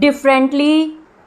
Differently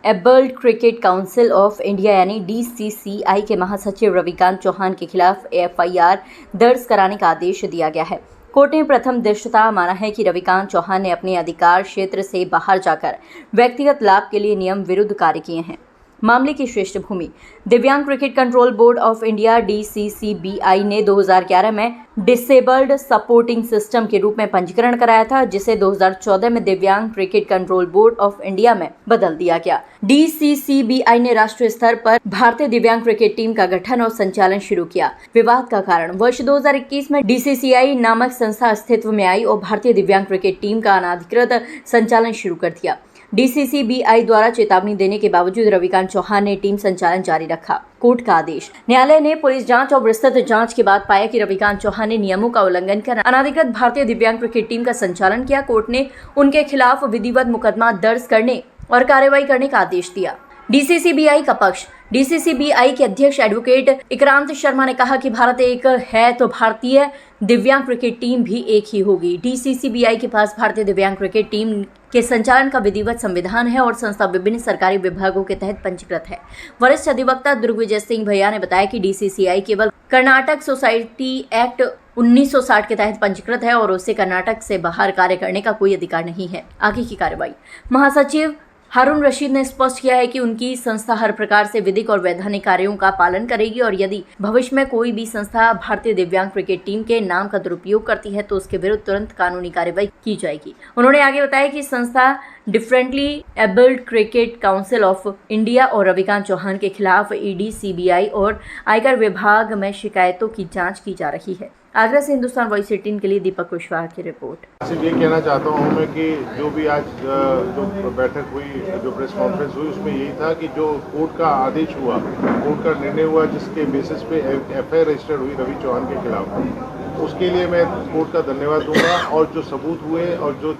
abled cricket council of India यानी DCCI के महासचिव रविकांत चौहान के खिलाफ FIR दर्ज कराने का आदेश दिया गया है। कोर्ट ने प्रथम दृष्टया माना है कि रविकांत चौहान ने अपने अधिकार क्षेत्र से बाहर जाकर व्यक्तिगत लाभ के लिए नियम विरुद्ध कार्य किए हैं। मामले की पृष्ठभूमि दिव्यांग cricket control board of India DCCBI ने 2011 में डिसेबल्ड सपोर्टिंग सिस्टम के रूप में पंजीकरण कराया था, जिसे 2014 में दिव्यांग cricket control board of India में बदल दिया गया। DCCBI ने राष्ट्रीय स्तर पर भारतीय दिव्यांग क्रिकेट टीम का गठन और संचालन शुरू किया। विवाद का कारण वर्ष 2021 में DCCI नामक संस्था अस्तित्व में आई और भारतीय दिव्यांग क्रिकेट टीम का अनाधिकृत संचालन शुरू कर दिया। DCCBI द्वारा चेतावनी देने के बावजूद रविकांत चौहान ने टीम संचालन जारी रखा। कोर्ट का आदेश। न्यायालय ने पुलिस जांच और विस्तृत जांच के बाद पाया कि रविकांत चौहान ने नियमों का उल्लंघन कर अनाधिकृत भारतीय दिव्यांग क्रिकेट टीम का संचालन किया। कोर्ट ने उनके खिलाफ विधिवत मुकदमा दर्ज करने और कार्रवाई करने का आदेश दिया। DCCBI का पक्ष। DCCBI के अध्यक्ष एडवोकेट इक्रांत शर्मा ने कहा कि भारत एक है तो भारतीय दिव्यांग क्रिकेट टीम भी एक ही होगी। DCCBI के पास भारतीय दिव्यांग क्रिकेट टीम के संचालन का विधिवत संविधान है और संस्था विभिन्न सरकारी विभागों के तहत पंजीकृत है। वरिष्ठ अधिवक्ता दुर्गविजय सिंह भैया ने बताया कि DCCI केवल कर्नाटक सोसाइटी एक्ट 1960 के तहत पंजीकृत है और उसे कर्नाटक से बाहर कार्य करने का कोई अधिकार नहीं है। आगे की कार्रवाई। महासचिव हारून रशीद ने स्पष्ट किया है कि उनकी संस्था हर प्रकार से विधिक और वैधानिक कार्यों का पालन करेगी और यदि भविष्य में कोई भी संस्था भारतीय दिव्यांग क्रिकेट टीम के नाम का दुरुपयोग करती है तो उसके विरुद्ध तुरंत कानूनी कार्रवाई की जाएगी। उन्होंने आगे बताया कि संस्था differently abled cricket council of India और रविकांत चौहान के खिलाफ ED, CBI और आयकर विभाग में शिकायतों की जाँच की जा रही है। आगरा से हिंदुस्तान वॉइस 18 के लिए दीपक कुशवाहा की रिपोर्ट। सिर्फ ये कहना चाहता हूँ मैं कि जो भी आज जो बैठक हुई, जो प्रेस कॉन्फ्रेंस हुई, उसमें यही था कि जो कोर्ट का आदेश हुआ, कोर्ट का निर्णय हुआ जिसके बेसिस पे FIR रजिस्टर्ड हुई रवि चौहान के खिलाफ, उसके लिए मैं कोर्ट का धन्यवाद दूंगा। और जो सबूत हुए और जो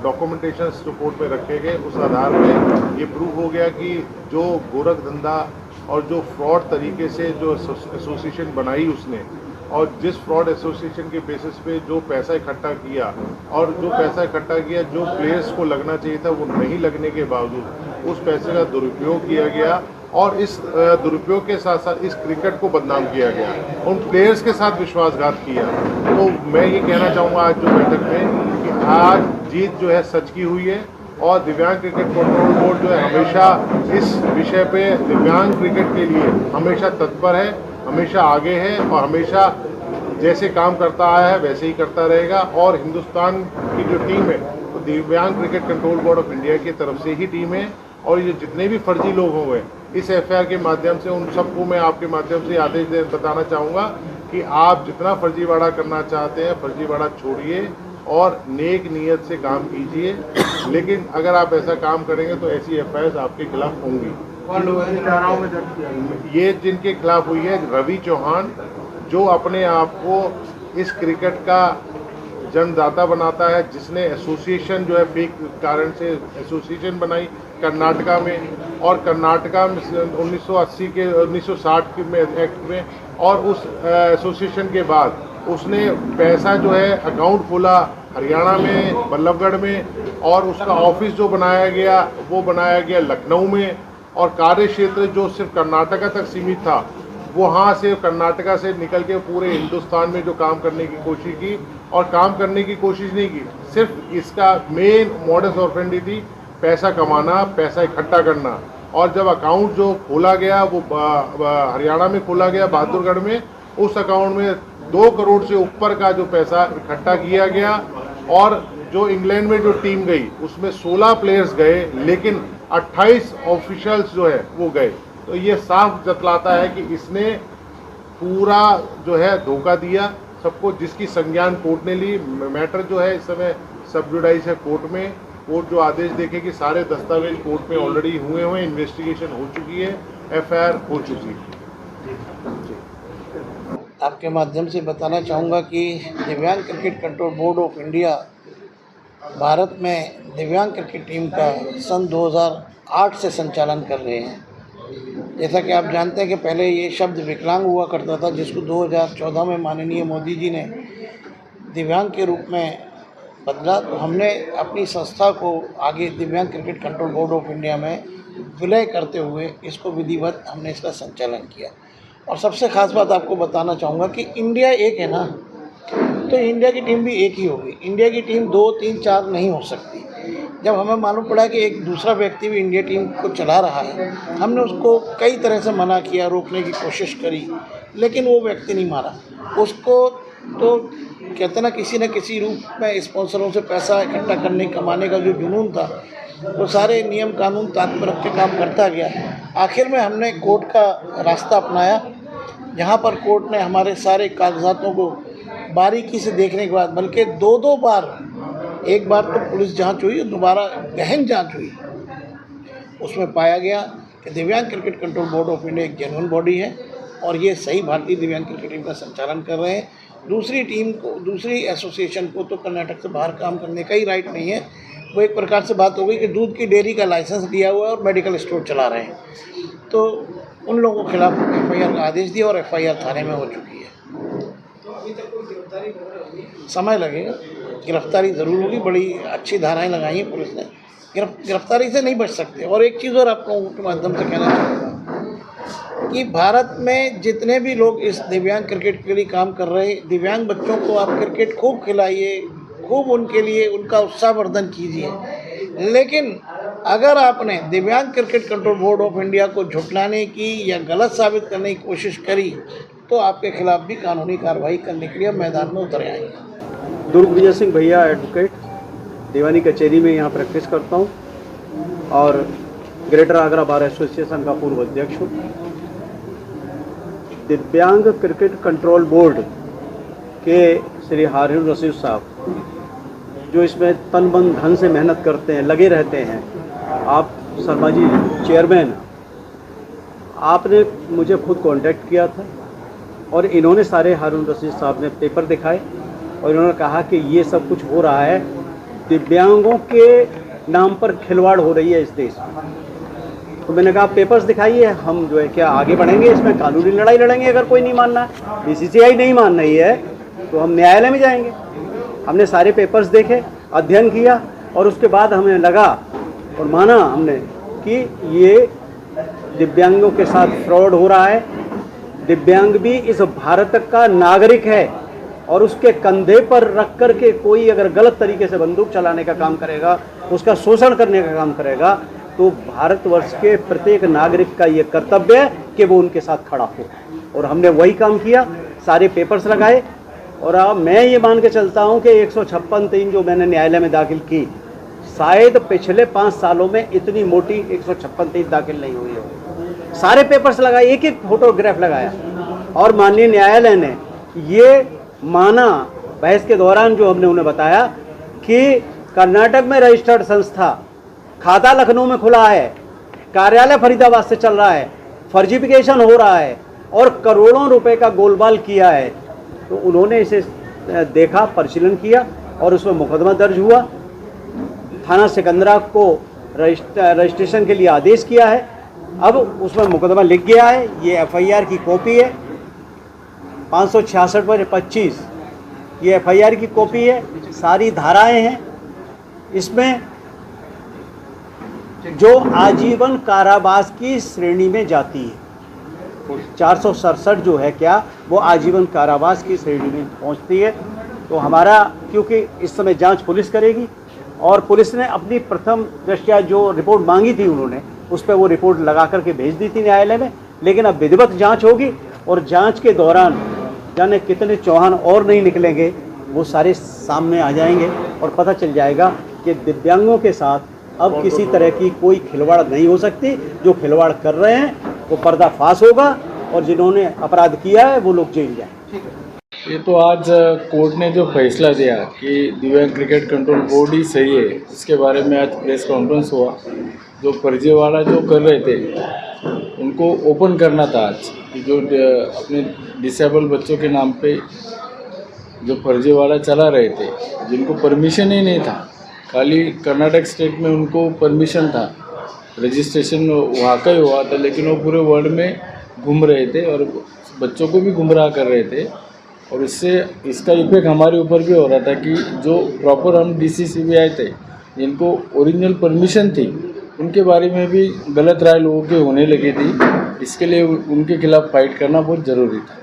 डॉक्यूमेंटेशन जो कोर्ट में रखे गए, उस आधार पर ये प्रूव हो गया कि जो गोरख धंधा और जो फ्रॉड तरीके से जो एसोसिएशन बनाई उसने, और जिस फ्रॉड एसोसिएशन के बेसिस पे जो पैसा इकट्ठा किया और जो पैसा इकट्ठा किया जो प्लेयर्स को लगना चाहिए था वो नहीं लगने के बावजूद उस पैसे का दुरुपयोग किया गया और इस दुरुपयोग के साथ साथ इस क्रिकेट को बदनाम किया गया, उन प्लेयर्स के साथ विश्वासघात किया। तो मैं ये कहना चाहूँगा आज जो बैठक में कि आज जीत जो है सच की हुई है और दिव्यांग क्रिकेट कंट्रोल बोर्ड जो है हमेशा इस विषय पे दिव्यांग क्रिकेट के लिए हमेशा तत्पर है, हमेशा आगे है और हमेशा जैसे काम करता आया है वैसे ही करता रहेगा। और हिंदुस्तान की जो टीम है वो दिव्यांग cricket control board of India की तरफ से ही टीम है और ये जितने भी फर्जी लोग होंगे इस FIR के माध्यम से उन सबको मैं आपके माध्यम से आदेश बताना चाहूँगा कि आप जितना फर्जीवाड़ा करना चाहते हैं फर्जीवाड़ा छोड़िए और नेक नीयत से काम कीजिए, लेकिन अगर आप ऐसा काम करेंगे तो ऐसी FIRs आपके खिलाफ होंगी। ये जिनके खिलाफ हुई है रवि चौहान, जो अपने आप को इस क्रिकेट का जन्मदाता बनाता है, जिसने एसोसिएशन जो है फेक कारण से एसोसिएशन बनाई कर्नाटका में और कर्नाटका में 1980 के 1960 के में एक्ट में, और उस एसोसिएशन के बाद उसने पैसा जो है अकाउंट खोला हरियाणा में बल्लभगढ़ में और उसका ऑफिस जो बनाया गया वो बनाया गया लखनऊ में और कार्य क्षेत्र जो सिर्फ कर्नाटका तक सीमित था वहाँ से कर्नाटका से निकल के पूरे हिंदुस्तान में जो काम करने की कोशिश की और काम करने की कोशिश नहीं की, सिर्फ इसका मेन मॉडस ऑपरेंडी थी पैसा कमाना, पैसा इकट्ठा करना। और जब अकाउंट जो खोला गया वो हरियाणा में खोला गया बहादुरगढ़ में, उस अकाउंट में 2 करोड़ से ऊपर का जो पैसा इकट्ठा किया गया और जो इंग्लैंड में जो टीम गई उसमें 16 प्लेयर्स गए लेकिन 28 ऑफिशियल्स जो है वो गए। तो ये साफ जतलाता है कि इसने पूरा जो है धोखा दिया सबको, जिसकी संज्ञान कोर्ट ने ली। मैटर जो है इस समय सब जुडाइज है कोर्ट में। कोर्ट जो आदेश देखे कि सारे दस्तावेज कोर्ट में ऑलरेडी हुए, इन्वेस्टिगेशन हो चुकी है, FIR हो चुकी है। आपके माध्यम से बताना चाहूँगा कि दिव्यांग cricket control board of India Bharat में दिव्यांग क्रिकेट टीम का सन 2008 से संचालन कर रहे हैं। जैसा कि आप जानते हैं कि पहले ये शब्द विकलांग हुआ करता था, जिसको 2014 में माननीय मोदी जी ने दिव्यांग के रूप में बदला, तो हमने अपनी संस्था को आगे दिव्यांग cricket control board of India में विलय करते हुए इसको विधिवत हमने इसका संचालन किया। और सबसे ख़ास बात आपको बताना चाहूँगा कि इंडिया एक है ना, तो इंडिया की टीम भी एक ही होगी। इंडिया की टीम 2, 3, 4 नहीं हो सकती। जब हमें मालूम पड़ा कि एक दूसरा व्यक्ति भी इंडिया टीम को चला रहा है, हमने उसको कई तरह से मना किया, रोकने की कोशिश करी, लेकिन वो व्यक्ति नहीं मारा। उसको तो कहते ना किसी न किसी रूप में स्पॉन्सरों से पैसा इकट्ठा करने कमाने का जो जुनून था, वो सारे नियम कानून ताक पर रख के काम करता गया। आखिर में हमने कोर्ट का रास्ता अपनाया, जहाँ पर कोर्ट ने हमारे सारे कागजातों को बारीकी से देखने के बाद, बल्कि 2-2 बार, एक बार तो पुलिस जांच हुई, दोबारा गहन जांच हुई, उसमें पाया गया कि दिव्यांग cricket control board of India एक जेन्युइन बॉडी है और ये सही भारतीय दिव्यांग क्रिकेट टीम का संचालन कर रहे हैं। दूसरी टीम को, दूसरी एसोसिएशन को तो कर्नाटक से बाहर काम करने का ही राइट नहीं है। वो एक प्रकार से बात हो गई कि दूध की डेयरी का लाइसेंस लिया हुआ है और मेडिकल स्टोर चला रहे हैं, तो उन लोगों के खिलाफ FIR का आदेश दिया और FIR थाने में हो चुकी है। समय लगेगा, गिरफ्तारी ज़रूर होगी, बड़ी अच्छी धाराएं लगाई हैं पुलिस ने, गिरफ्तारी से नहीं बच सकते। और एक चीज़ और आपको के माध्यम से कहना चाहूँगा कि भारत में जितने भी लोग इस दिव्यांग क्रिकेट के लिए काम कर रहे हैं, दिव्यांग बच्चों को आप क्रिकेट खूब खिलाइए, खूब उनके लिए उनका उत्साहवर्धन कीजिए, लेकिन अगर आपने दिव्यांग cricket control board of India को झुठलाने की या गलत साबित करने की कोशिश करी, तो आपके खिलाफ भी कानूनी कार्रवाई करने के लिए मैदान में उतर आएंगे। दुर्ग विजय सिंह भैया एडवोकेट, दीवानी कचहरी में यहाँ प्रैक्टिस करता हूँ और ग्रेटर आगरा बार एसोसिएशन का पूर्व अध्यक्ष हूँ। दिव्यांग क्रिकेट कंट्रोल बोर्ड के श्री हारून रशीद साहब, जो इसमें तन मन धन से मेहनत करते हैं, लगे रहते हैं। आप शर्मा जी चेयरमैन, आपने मुझे खुद कांटेक्ट किया था और इन्होंने सारे हारून रशीद साहब ने पेपर दिखाए और इन्होंने कहा कि ये सब कुछ हो रहा है, दिव्यांगों के नाम पर खिलवाड़ हो रही है इस देश में। तो मैंने कहा पेपर्स दिखाइए, हम जो है क्या आगे बढ़ेंगे, इसमें कानूनी लड़ाई लड़ेंगे। अगर कोई नहीं मानना, BCCI नहीं मान रही है तो हम न्यायालय में जाएंगे। हमने सारे पेपर्स देखे, अध्ययन किया और उसके बाद हमें लगा और माना हमने कि ये दिव्यांगों के साथ फ्रॉड हो रहा है। दिव्यांग भी इस भारत का नागरिक है और उसके कंधे पर रख कर के कोई अगर गलत तरीके से बंदूक चलाने का काम करेगा, उसका शोषण करने का काम करेगा, तो भारतवर्ष के प्रत्येक नागरिक का ये कर्तव्य है कि वो उनके साथ खड़ा हो। और हमने वही काम किया, सारे पेपर्स लगाए और अब मैं ये मान के चलता हूँ कि 156(3) जो मैंने न्यायालय में दाखिल की, शायद पिछले 5 सालों में इतनी मोटी 156(3) दाखिल नहीं हुई हो। सारे पेपर्स लगाए, एक एक फोटोग्राफ लगाया और माननीय न्यायालय ने ये माना, बहस के दौरान जो हमने उन्हें बताया कि कर्नाटक में रजिस्टर्ड संस्था, खाता लखनऊ में खुला है, कार्यालय फरीदाबाद से चल रहा है, फर्जीफिकेशन हो रहा है और करोड़ों रुपए का गोलमाल किया है। तो उन्होंने इसे देखा, परिशीलन किया और उसमें मुकदमा दर्ज हुआ। थाना सिकंदरा को रजिस्ट्रेशन के लिए आदेश किया है। अब उसमें मुकदमा लिख गया है, ये FIR की कॉपी है, 566/25 ये FIR की कॉपी है, सारी धाराएं हैं इसमें, जो आजीवन कारावास की श्रेणी में जाती है। 467 जो है क्या, वो आजीवन कारावास की श्रेणी में पहुंचती है। तो हमारा, क्योंकि इस समय जांच पुलिस करेगी और पुलिस ने अपनी प्रथम दृष्टया जो रिपोर्ट मांगी थी, उन्होंने उस पर वो रिपोर्ट लगा करके भेज दी थी न्यायालय में, लेकिन अब विधिवत जांच होगी और जांच के दौरान जाने कितने चौहान और नहीं निकलेंगे, वो सारे सामने आ जाएंगे और पता चल जाएगा कि दिव्यांगों के साथ अब किसी तरह की कोई खिलवाड़ नहीं हो सकती। जो खिलवाड़ कर रहे हैं वो पर्दाफाश होगा और जिन्होंने अपराध किया है वो लोग जेल जाए। ये तो आज कोर्ट ने जो फैसला दिया कि दिव्यांग क्रिकेट कंट्रोल बोर्ड ही सही है, इसके बारे में आज प्रेस कॉन्फ्रेंस हुआ। जो फर्जीवाड़ा जो कर रहे थे उनको ओपन करना था आज, कि जो अपने डिसेबल बच्चों के नाम पे जो फर्जीवाड़ा चला रहे थे, जिनको परमिशन ही नहीं था, खाली कर्नाटक स्टेट में उनको परमिशन था, रजिस्ट्रेशन वहाँ का ही हुआ था, लेकिन वो पूरे वर्ल्ड में घूम रहे थे और बच्चों को भी गुमराह कर रहे थे। और इससे इसका इफेक्ट हमारे ऊपर भी हो रहा था कि जो प्रॉपर हम DCC में आए थे, जिनको ओरिजिनल परमिशन थी, उनके बारे में भी गलत राय लोगों की होने लगी थी। इसके लिए उनके खिलाफ फाइट करना बहुत ज़रूरी था।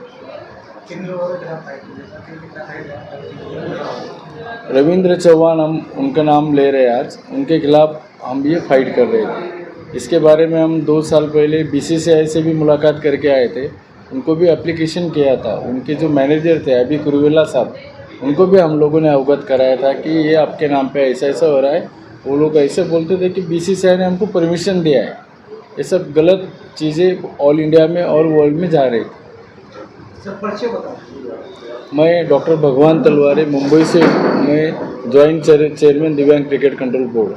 रविंद्र चौहान, हम उनका नाम ले रहे हैं आज, उनके खिलाफ हम ये फाइट कर रहे थे। इसके बारे में हम 2 साल पहले BCCI से भी मुलाकात करके आए थे, उनको भी एप्लीकेशन किया था। उनके जो मैनेजर थे अभी कुरुवेला साहब, उनको भी हम लोगों ने अवगत कराया था कि ये आपके नाम पे ऐसा ऐसा हो रहा है। वो लोग ऐसे बोलते थे कि BCCI ने हमको परमिशन दिया है। ये सब गलत चीज़ें ऑल इंडिया में और वर्ल्ड में जा रही थी। मैं डॉक्टर भगवान तलवारे, मुंबई से मैं जॉइंट चेयरमैन दिव्यांग क्रिकेट कंट्रोल बोर्ड।